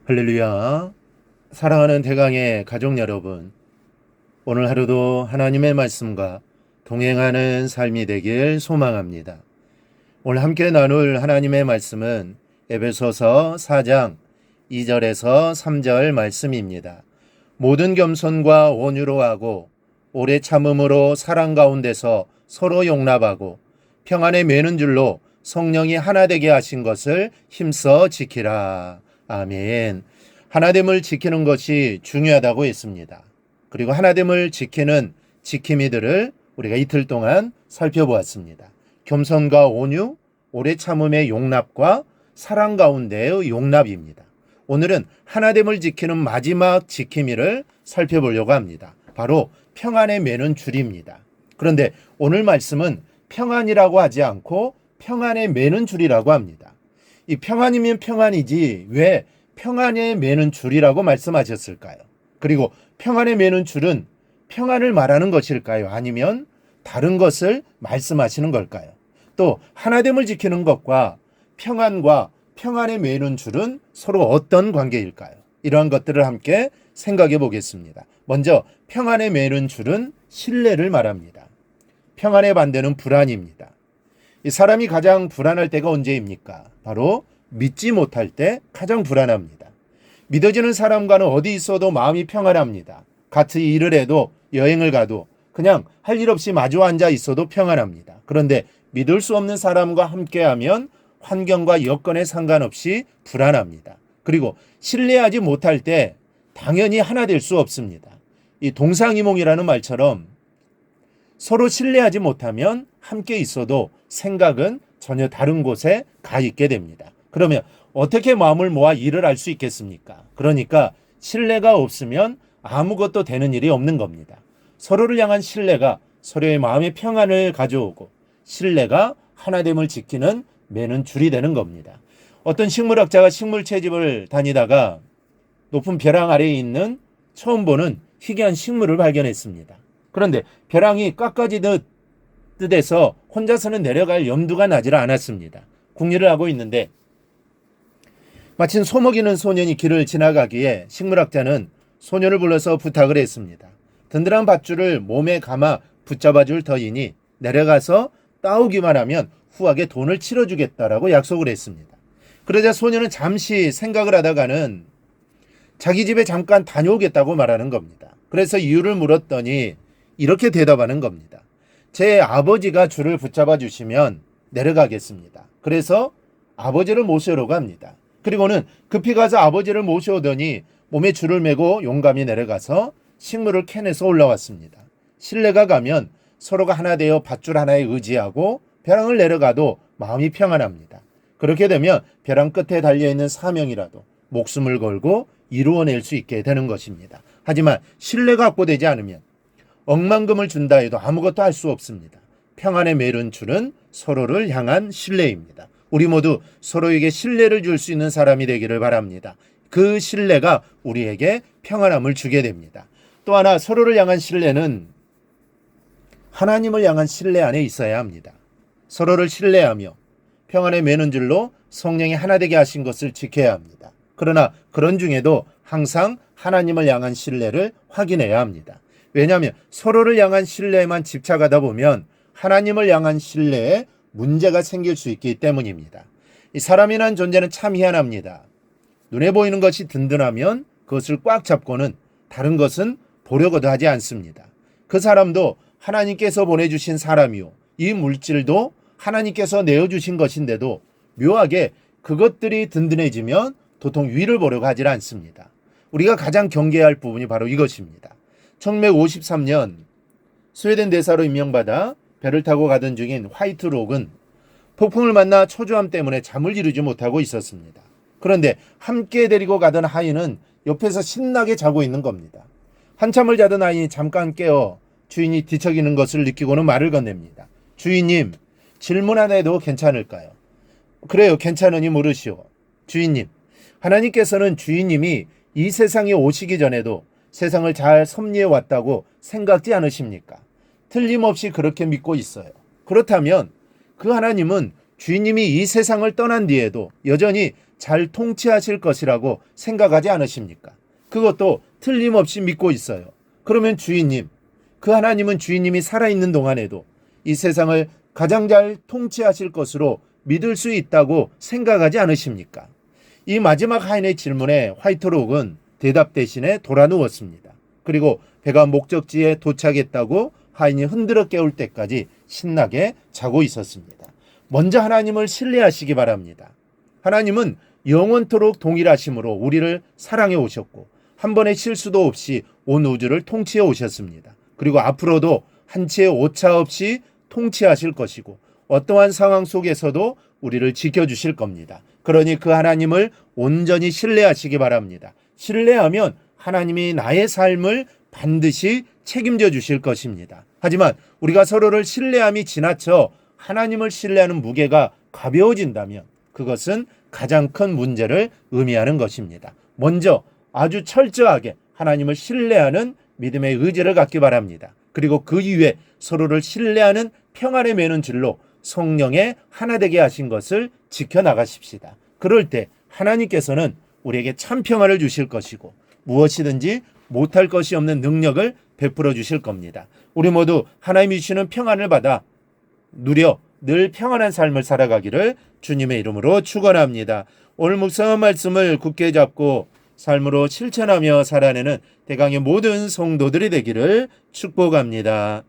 할렐루야. 사랑하는 대강의 가족 여러분, 오늘 하루도 하나님의 말씀과 동행하는 삶이 되길 소망합니다. 오늘 함께 나눌 하나님의 말씀은 에베소서 4장 2절에서 3절 말씀입니다. 모든 겸손과 온유로 하고 오래 참음으로 사랑 가운데서 서로 용납하고 평안에 매는 줄로 성령이 하나 되게 하신 것을 힘써 지키라. 아멘. 하나됨을 지키는 것이 중요하다고 했습니다. 그리고 하나됨을 지키는 지킴이들을 우리가 이틀 동안 살펴보았습니다. 겸손과 온유, 오래 참음의 용납과 사랑 가운데의 용납입니다. 오늘은 하나됨을 지키는 마지막 지킴이를 살펴보려고 합니다. 바로 평안에 매는 줄입니다. 그런데 오늘 말씀은 평안이라고 하지 않고 평안에 매는 줄이라고 합니다. 이 평안이면 평안이지 왜 평안에 매는 줄이라고 말씀하셨을까요? 그리고 평안에 매는 줄은 평안을 말하는 것일까요? 아니면 다른 것을 말씀하시는 걸까요? 또 하나됨을 지키는 것과 평안과 평안에 매는 줄은 서로 어떤 관계일까요? 이러한 것들을 함께 생각해 보겠습니다. 먼저 평안에 매는 줄은 신뢰를 말합니다. 평안의 반대는 불안입니다. 이 사람이 가장 불안할 때가 언제입니까? 바로 믿지 못할 때 가장 불안합니다. 믿어지는 사람과는 어디 있어도 마음이 평안합니다. 같이 일을 해도 여행을 가도 그냥 할 일 없이 마주 앉아 있어도 평안합니다. 그런데 믿을 수 없는 사람과 함께하면 환경과 여건에 상관없이 불안합니다. 그리고 신뢰하지 못할 때 당연히 하나 될 수 없습니다. 이 동상이몽이라는 말처럼 서로 신뢰하지 못하면 함께 있어도 생각은 전혀 다른 곳에 가 있게 됩니다. 그러면 어떻게 마음을 모아 일을 할 수 있겠습니까? 그러니까 신뢰가 없으면 아무것도 되는 일이 없는 겁니다. 서로를 향한 신뢰가 서로의 마음의 평안을 가져오고 신뢰가 하나됨을 지키는 매는 줄이 되는 겁니다. 어떤 식물학자가 식물 채집을 다니다가 높은 벼랑 아래에 있는 처음 보는 희귀한 식물을 발견했습니다. 그런데 벼랑이 깎아지듯 뜻에서 혼자서는 내려갈 염두가 나질 않았습니다. 궁리를 하고 있는데 마침 소먹이는 소년이 길을 지나가기에 식물학자는 소년을 불러서 부탁을 했습니다. 든든한 밧줄을 몸에 감아 붙잡아줄 터이니 내려가서 따오기만 하면 후하게 돈을 치러주겠다라고 약속을 했습니다. 그러자 소년은 잠시 생각을 하다가는 자기 집에 잠깐 다녀오겠다고 말하는 겁니다. 그래서 이유를 물었더니 이렇게 대답하는 겁니다. 제 아버지가 줄을 붙잡아 주시면 내려가겠습니다. 그래서 아버지를 모셔오려고 합니다. 그리고는 급히 가서 아버지를 모셔오더니 몸에 줄을 메고 용감히 내려가서 식물을 캐내서 올라왔습니다. 신뢰가 가면 서로가 하나 되어 밧줄 하나에 의지하고 벼랑을 내려가도 마음이 평안합니다. 그렇게 되면 벼랑 끝에 달려있는 사명이라도 목숨을 걸고 이루어낼 수 있게 되는 것입니다. 하지만 신뢰가 확보되지 않으면 억만금을 준다 해도 아무것도 할 수 없습니다. 평안의 매는 줄은 서로를 향한 신뢰입니다. 우리 모두 서로에게 신뢰를 줄 수 있는 사람이 되기를 바랍니다. 그 신뢰가 우리에게 평안함을 주게 됩니다. 또 하나 서로를 향한 신뢰는 하나님을 향한 신뢰 안에 있어야 합니다. 서로를 신뢰하며 평안에 매는 줄로 성령이 하나 되게 하신 것을 지켜야 합니다. 그러나 그런 중에도 항상 하나님을 향한 신뢰를 확인해야 합니다. 왜냐하면 서로를 향한 신뢰에만 집착하다 보면 하나님을 향한 신뢰에 문제가 생길 수 있기 때문입니다. 이 사람이란 존재는 참 희한합니다. 눈에 보이는 것이 든든하면 그것을 꽉 잡고는 다른 것은 보려고도 하지 않습니다. 그 사람도 하나님께서 보내주신 사람이요. 이 물질도 하나님께서 내어주신 것인데도 묘하게 그것들이 든든해지면 도통 위를 보려고 하지 않습니다. 우리가 가장 경계해야 할 부분이 바로 이것입니다. 1953년 스웨덴 대사로 임명받아 배를 타고 가던 중인 화이트록은 폭풍을 만나 초조함 때문에 잠을 이루지 못하고 있었습니다. 그런데 함께 데리고 가던 하인은 옆에서 신나게 자고 있는 겁니다. 한참을 자던 하인이 잠깐 깨어 주인이 뒤척이는 것을 느끼고는 말을 건넵니다. 주인님, 질문 하나 해도 괜찮을까요? 그래요, 괜찮으니 물으시오. 주인님, 하나님께서는 주인님이 이 세상에 오시기 전에도 세상을 잘 섭리해 왔다고 생각지 않으십니까? 틀림없이 그렇게 믿고 있어요. 그렇다면 그 하나님은 주인님이 이 세상을 떠난 뒤에도 여전히 잘 통치하실 것이라고 생각하지 않으십니까? 그것도 틀림없이 믿고 있어요. 그러면 주인님, 그 하나님은 주인님이 살아있는 동안에도 이 세상을 가장 잘 통치하실 것으로 믿을 수 있다고 생각하지 않으십니까? 이 마지막 하인의 질문에 화이트록은 대답 대신에 돌아 누웠습니다. 그리고 배가 목적지에 도착했다고 하인이 흔들어 깨울 때까지 신나게 자고 있었습니다. 먼저 하나님을 신뢰하시기 바랍니다. 하나님은 영원토록 동일하심으로 우리를 사랑해 오셨고 한 번의 실수도 없이 온 우주를 통치해 오셨습니다. 그리고 앞으로도 한치의 오차 없이 통치하실 것이고 어떠한 상황 속에서도 우리를 지켜주실 겁니다. 그러니 그 하나님을 온전히 신뢰하시기 바랍니다. 신뢰하면 하나님이 나의 삶을 반드시 책임져 주실 것입니다. 하지만 우리가 서로를 신뢰함이 지나쳐 하나님을 신뢰하는 무게가 가벼워진다면 그것은 가장 큰 문제를 의미하는 것입니다. 먼저 아주 철저하게 하나님을 신뢰하는 믿음의 의지를 갖기 바랍니다. 그리고 그 이후에 서로를 신뢰하는 평안에 매는 줄로 성령의 하나 되게 하신 것을 지켜나가십시다. 그럴 때 하나님께서는 우리에게 참 평안을 주실 것이고 무엇이든지 못할 것이 없는 능력을 베풀어 주실 겁니다. 우리 모두 하나님이 주시는 평안을 받아 누려 늘 평안한 삶을 살아가기를 주님의 이름으로 축원합니다. 오늘 묵상한 말씀을 굳게 잡고 삶으로 실천하며 살아내는 대강의 모든 성도들이 되기를 축복합니다.